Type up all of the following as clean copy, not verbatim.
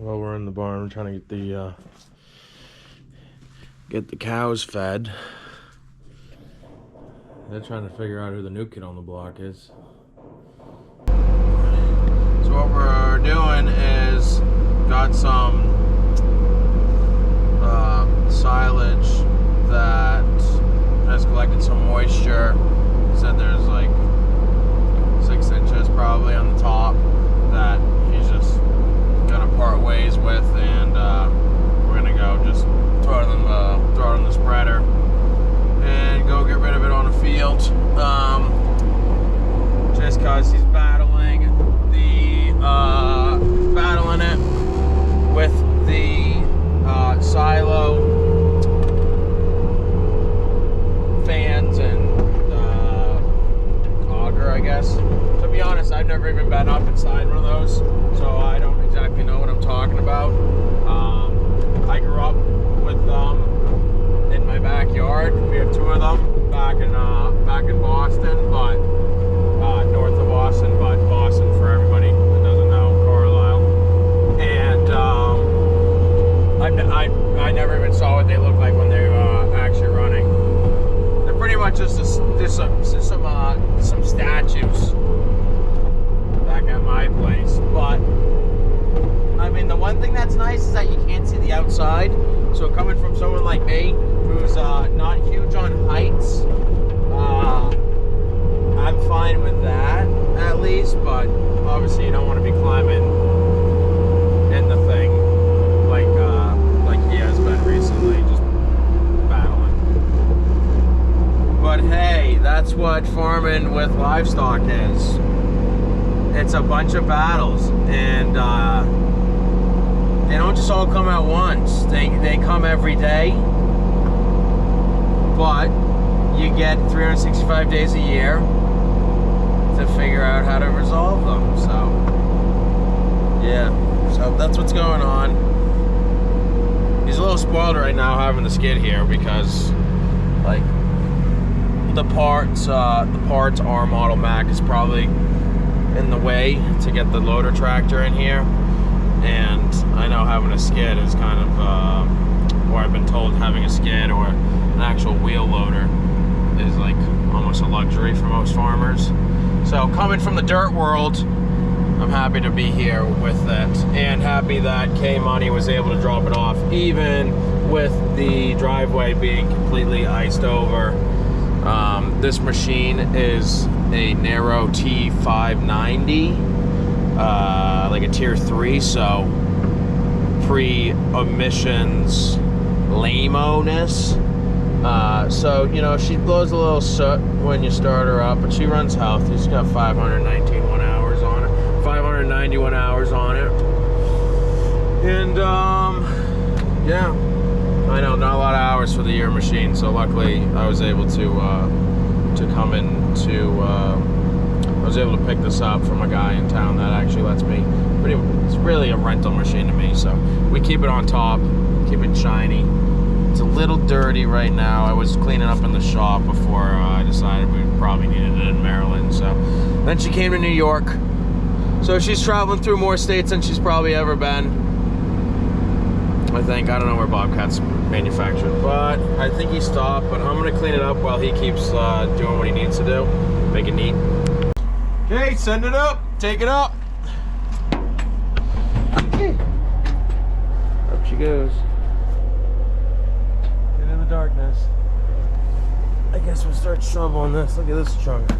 Well, we're in the barn trying to get the cows fed. They're trying to figure out who the new kid on the block is. So what we're doing is got some silage that has collected some moisture. He said there's like 6 inches probably on the top that he's just gonna part ways with, and we're gonna go just throw it in the spreader and go get rid of it on the field. Just cause he's battling it with the silo fans and auger, I guess. To be honest, I've never even been up inside one of those, so I don't exactly know what I'm talking about. I grew up with them in my backyard. We have 2 of them back in Boston, but north of Boston, but Boston for everybody that doesn't know, Carlisle. And I never even saw what they look like when they were actually running. They're pretty much just some statues back at my place. But I mean, the one thing that's nice is that you can't see the outside. So coming from someone like me, who's not huge on heights, I'm fine with that, at least. But obviously, you don't want to be climbing in the thing like he has been recently, just battling. But hey, that's what farming with livestock is. It's a bunch of battles, and they don't just all come at once. They come every day, but you get 365 days a year to figure out how to resolve them. So yeah, so that's what's going on. He's a little spoiled right now having the skid here because like the parts R model Mac is probably in the way to get the loader tractor in here, and I know having a skid is kind of or I've been told having a skid or an actual wheel loader is like almost a luxury for most farmers. So coming from the dirt world, I'm happy to be here with it, and happy that K-Money was able to drop it off even with the driveway being completely iced over. This machine is a Nero T590, like a tier 3, so pre-emissions lame-o-ness. So, you know, she blows a little soot when you start her up, but she runs healthy. She's got 591 hours on it, 591 hours on it. And, yeah, I know, not a lot of hours for the year machine, so luckily I was able to come in to, I was able to pick this up from a guy in town that actually lets me, it's really a rental machine to me, so we keep it on top, keep it shiny. It's a little dirty right now. I was cleaning up in the shop before I decided we probably needed it in Maryland, so then she came to New York, so she's traveling through more states than she's probably ever been. I think, I don't know where Bobcat's manufactured, but I think he stopped, but I'm gonna clean it up while he keeps doing what he needs to do, make it neat. Okay, send it up, take it up. Okay. Up she goes. Get in the darkness. I guess we'll start shoveling this. Look at this chunk.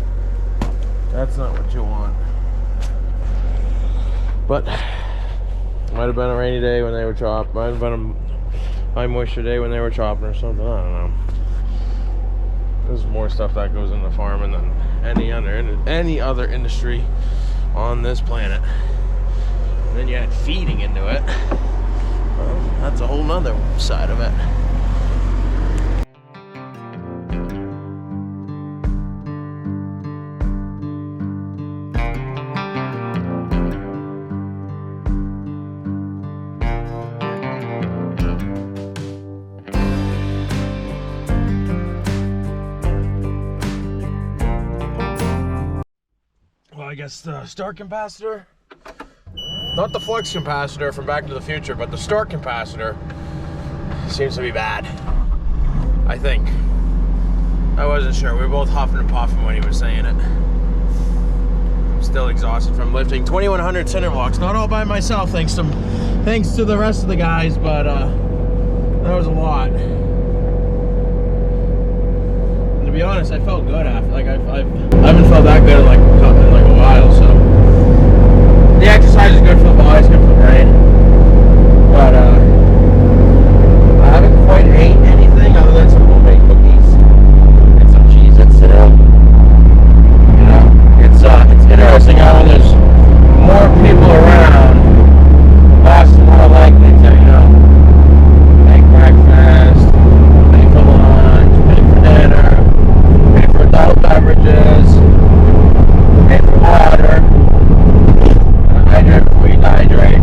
That's not what you want. But might have been a rainy day when they were chopped. Might have been a high moisture day when they were chopping or something. I don't know. There's more stuff that goes into farming than any other industry on this planet. And then you add feeding into it. Well, that's a whole nother side of it. I guess the start capacitor Not the flux capacitor from Back to the Future, but the start capacitor seems to be bad. I think. I wasn't sure. We were both huffing and puffing when he was saying it. I'm still exhausted from lifting 2,100 cinder blocks. Not all by myself, thanks to the rest of the guys, but that was a lot. And to be honest, I felt good after. Like I haven't felt that good in like a while. So the exercise is good for the body, it's good for the brain. But I haven't quite ate anything other than some homemade cookies and some Cheez-Its today. You know, it's interesting how when there's more people around, the boss is more likely to, you know, make breakfast, pay for lunch, pay for dinner, pay for adult beverages, pay for water, hydrate before you dehydrate.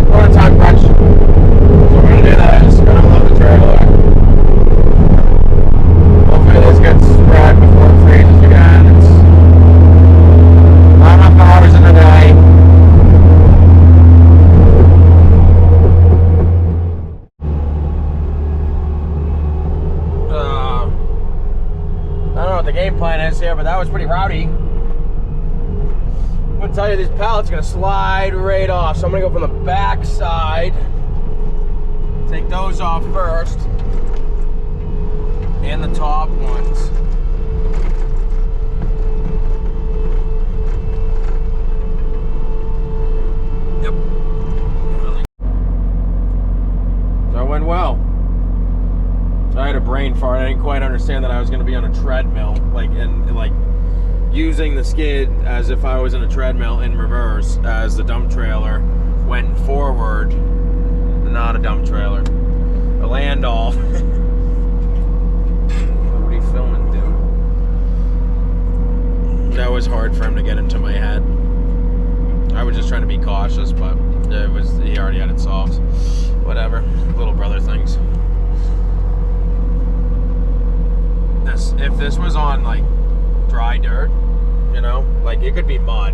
We're on a time crunch, so we're gonna do that. Just gonna unload the trailer. Hopefully this gets spread before it freezes again. It's not enough hours in the day. I don't know what the game plan is here, but that was pretty rowdy. I'm gonna tell you, these pallets are gonna slide right off. So I'm gonna go from the back side, take those off first, and the top ones. Yep. So it went well. I had a brain fart. I didn't quite understand that I was gonna be on a treadmill, like using the skid as if I was in a treadmill in reverse as the dump trailer went forward. Not a dump trailer, a Landau. What are you filming, dude? That was hard for him to get into my head. I was just trying to be cautious, but he already had it solved. Whatever, little brother things. If this was on like dry dirt, you know, like it could be mud.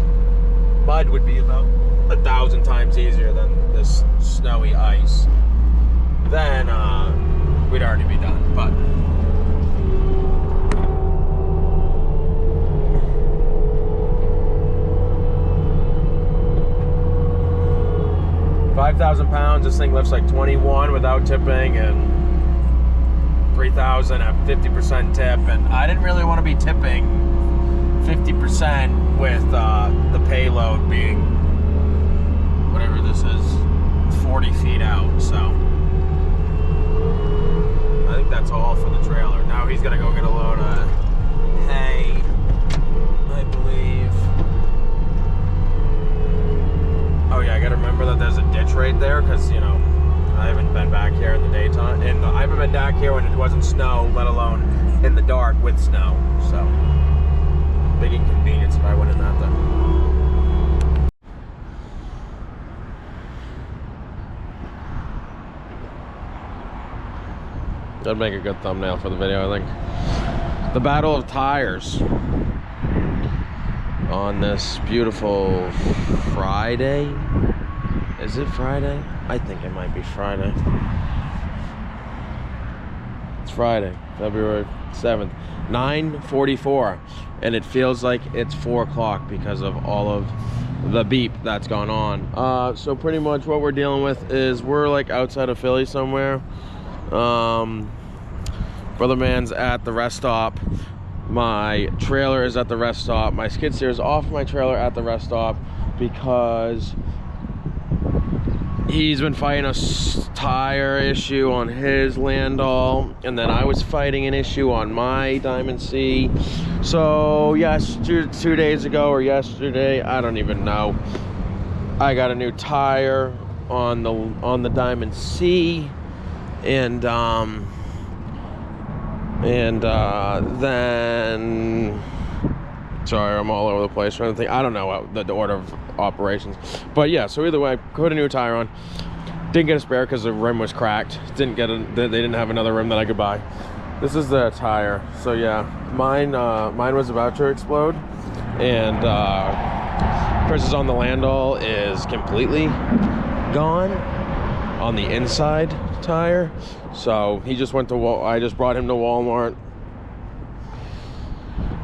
Mud would be about 1,000 times easier than this snowy ice. Then we'd already be done. But 5,000 pounds. This thing lifts like 21 without tipping, and 3,000 at 50% tip. And I didn't really want to be tipping 50% with the payload being whatever this is, 40 feet out. So I think that's all for the trailer. Now he's gonna go get a load of hay, I believe. Oh yeah, I gotta remember that there's a ditch right there, because you know I haven't been back here in the daytime, and I haven't been back here when it wasn't snow, let alone in the dark with snow. So big inconvenience if I went in that then. That'd make a good thumbnail for the video, I think. The Battle of Tires on this beautiful Friday. Is it Friday? I think it might be Friday. It's Friday, February 7th, 9:44, and it feels like it's 4 o'clock because of all of the beep that's gone on. So pretty much what we're dealing with is we're like outside of Philly somewhere. Brother man's at the rest stop. My trailer is at the rest stop. My skid steer is off my trailer at the rest stop because he's been fighting a tire issue on his Landau, and then I was fighting an issue on my Diamond C. So yes, 2 days ago or yesterday, I don't even know, I got a new tire on the Diamond C, and then, sorry, I'm all over the place trying to think. I don't know the order of operations, but yeah. So either way, I put a new tire on. Didn't get a spare because the rim was cracked. They didn't have another rim that I could buy. This is the tire. So yeah, mine was about to explode, and Chris's on the Landau is completely gone on the inside tire. So he just went to I just brought him to Walmart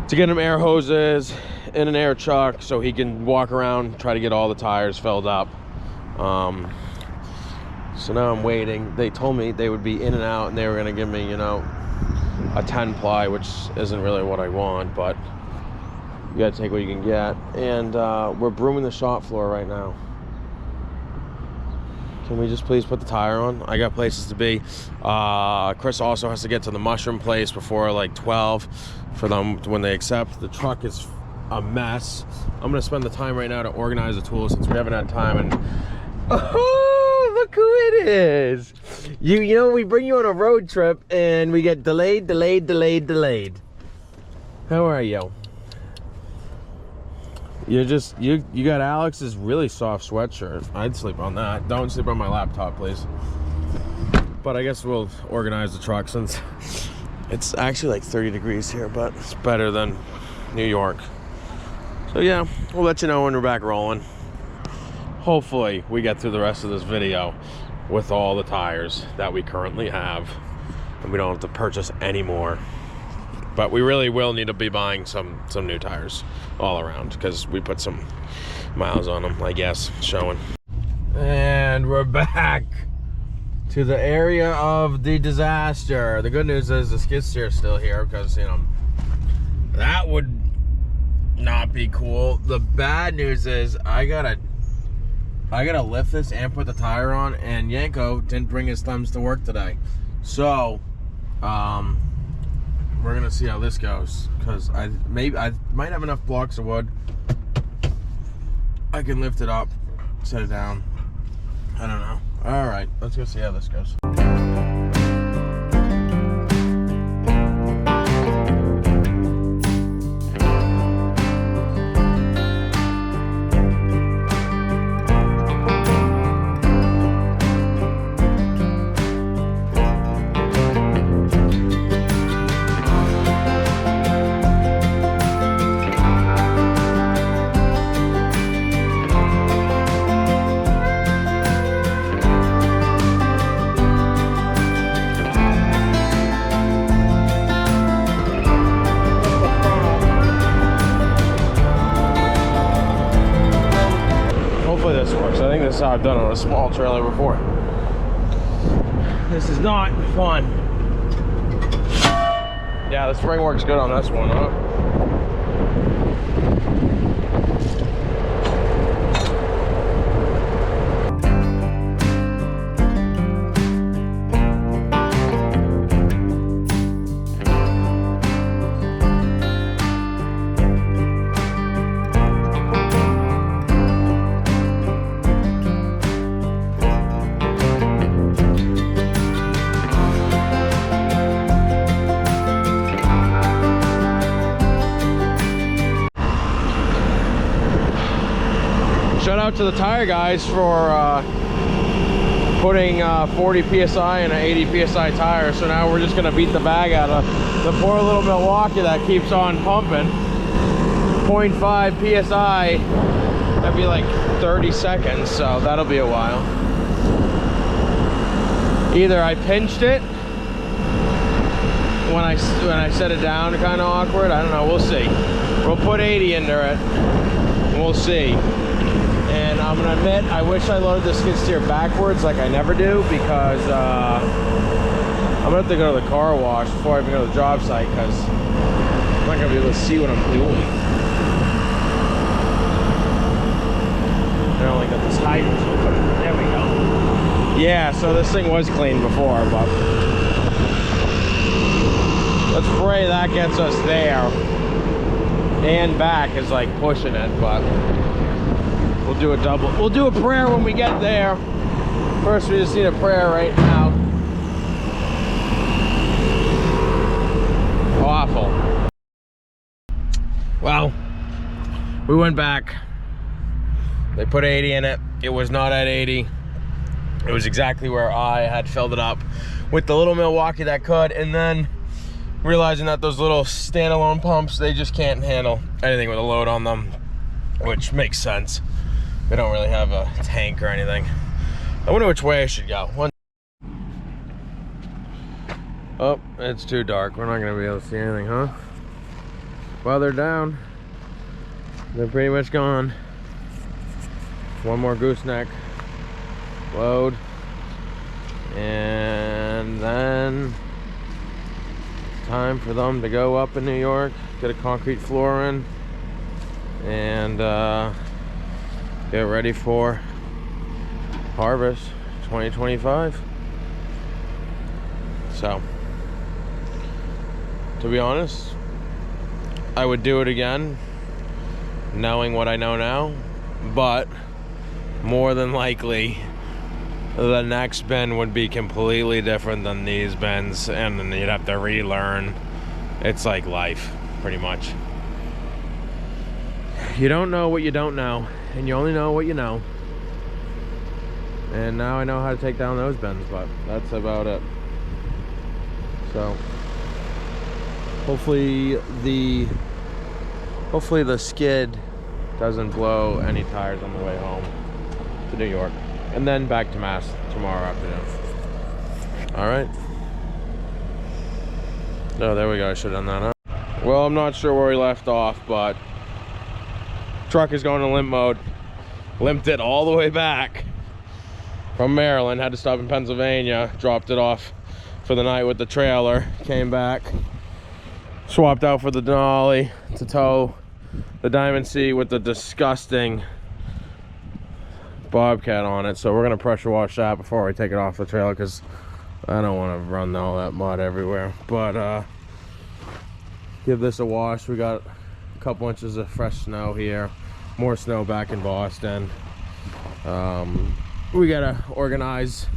to get him air hoses and an air chuck so he can walk around, try to get all the tires filled up. So now I'm waiting. They told me they would be in and out, and they were gonna give me, you know, a 10 ply, which isn't really what I want, but you gotta take what you can get. And we're brooming the shop floor right now. Can we just please put the tire on? I got places to be. Chris also has to get to the mushroom place before like 12 for them when they accept. The truck is a mess. I'm gonna spend the time right now to organize the tools since we haven't had time. And oh, look who it is. You know, we bring you on a road trip and we get delayed. How are you? You got Alex's really soft sweatshirt. I'd sleep on that. Don't sleep on my laptop, please. But I guess we'll organize the truck since it's actually like 30 degrees here, but it's better than New York. So yeah, we'll let you know when we're back rolling. Hopefully we get through the rest of this video with all the tires that we currently have, and we don't have to purchase any more. But we really will need to be buying some new tires all around because we put some miles on them, I guess, showing. And we're back to the area of the disaster. The good news is the skid steer is still here because, you know, that would not be cool. The bad news is I gotta lift this and put the tire on, and Yanko didn't bring his thumbs to work today. So, we're gonna see how this goes, because I might have enough blocks of wood. I can lift it up, set it down. I don't know. All right, let's go see how this goes. This is how I've done it on a small trailer before. This is not fun. Yeah, the spring works good on this one, huh? Shout out to the tire guys for putting 40 psi in an 80 psi tire. So now we're just gonna beat the bag out of the poor little Milwaukee that keeps on pumping. 0.5 psi, that'd be like 30 seconds, so that'll be a while. Either I pinched it when I set it down, kind of awkward. I don't know, we'll see. We'll put 80 into it, we'll see. And I'm gonna admit, I wish I loaded the skid steer backwards like I never do, because I'm gonna have to go to the car wash before I even go to the job site, because I'm not gonna be able to see what I'm doing. I only got this hydrant open. There we go. Yeah, so this thing was clean before, but let's pray that gets us there. And back is like pushing it, but we'll do a double. We'll do a prayer when we get there. First, we just need a prayer right now. Awful. Well, we went back. They put 80 in it. It was not at 80. It was exactly where I had filled it up with the little Milwaukee that could. And then realizing that those little standalone pumps, they just can't handle anything with a load on them, which makes sense. They don't really have a tank or anything. I wonder which way I should go. Oh, it's too dark. We're not gonna be able to see anything, huh? Well, they're down. They're pretty much gone. One more gooseneck load. And then it's time for them to go up in New York, get a concrete floor in, and get ready for harvest 2025. So, to be honest, I would do it again, knowing what I know now, but more than likely the next bin would be completely different than these bins, and then you'd have to relearn. It's like life, pretty much. You don't know what you don't know, and you only know what you know. And now I know how to take down those bins, but that's about it. So hopefully the skid doesn't blow any tires on the way home to New York, and then back to Mass tomorrow afternoon. All right. Oh, there we go. I should have done that, huh? Well, I'm not sure where we left off, but truck is going to limp mode. Limped it all the way back from Maryland. Had to stop in Pennsylvania. Dropped it off for the night with the trailer. Came back. Swapped out for the Denali to tow the Diamond C with the disgusting Bobcat on it. So we're gonna pressure wash that before we take it off the trailer, because I don't want to run all that mud everywhere. But give this a wash. We got a couple inches of fresh snow here, more snow back in Boston. We gotta organize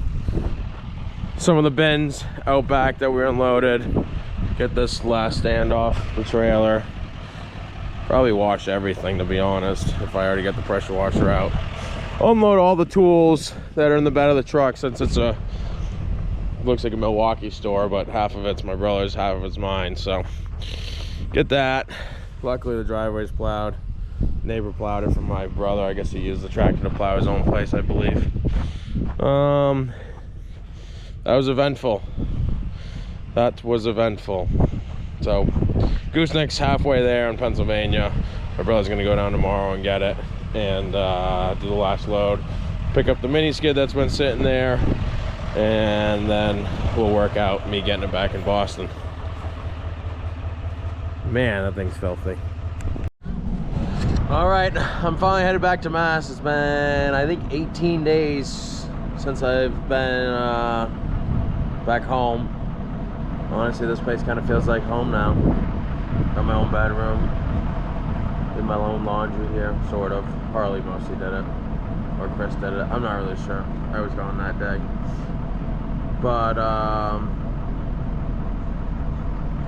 some of the bins out back that we unloaded, get this last stand off the trailer, probably wash everything, to be honest, if I already get the pressure washer out. Unload all the tools that are in the bed of the truck, since it's looks like a Milwaukee store, but half of it's my brother's, half of it's mine. So get that. Luckily the driveway's plowed. Neighbor plowed it for my brother. I guess he used the tractor to plow his own place, I believe. That was eventful. That was eventful. So gooseneck's halfway there in Pennsylvania. My brother's gonna go down tomorrow and get it, and do the last load, pick up the mini skid that's been sitting there, and then we'll work out me getting it back in Boston. Man, that thing's filthy. All right, I'm finally headed back to Mass. It's been, I think, 18 days since I've been back home. Honestly, this place kind of feels like home now. Got my own bedroom, did my own laundry here, sort of. Harley mostly did it, or Chris did it. I'm not really sure. I was gone that day. But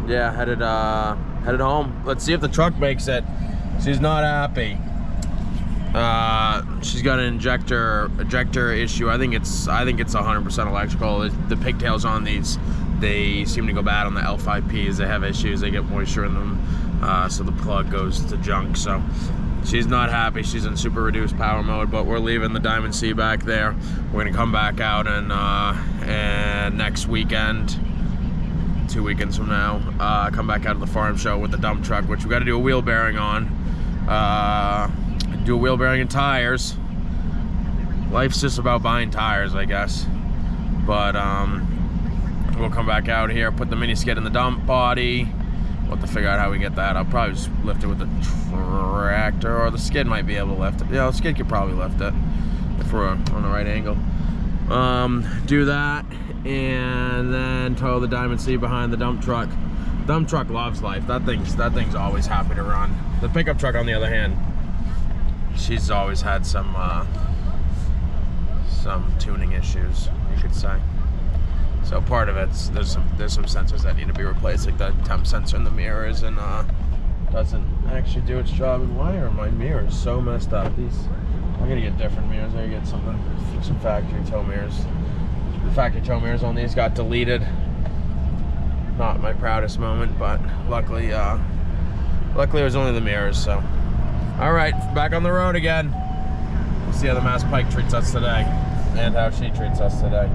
yeah, headed home. Let's see if the truck makes it. She's not happy. She's got an ejector issue. I think it's 100% electrical. The pigtails on these, they seem to go bad on the L5Ps. They have issues. They get moisture in them, so the plug goes to junk. So she's not happy. She's in super reduced power mode. But we're leaving the Diamond C back there. We're gonna come back out and next weekend, 2 weekends from now, come back out to the farm show with the dump truck, which we got to do a wheel bearing on. Do a wheel bearing and tires. Life's just about buying tires, I guess. But we'll come back out here, put the mini skid in the dump body. We'll have to figure out how we get that. I'll probably just lift it with the tractor, or the skid might be able to lift it. Yeah, the skid could probably lift it if we're on the right angle. Do that, and then tow the Diamond C behind the dump truck. Dump truck loves life. That thing's always happy to run. The pickup truck, on the other hand, she's always had some tuning issues, you could say. So part of it's there's some sensors that need to be replaced, like the temp sensor in the mirrors, and doesn't actually do its job. And why are my mirrors so messed up? I'm gonna get different mirrors. I gotta get some factory tow mirrors. The factory tow mirrors on these got deleted not my proudest moment, but luckily it was only the mirrors. So, all right, back on the road again. We'll see how the Mass Pike treats us today, and how she treats us today.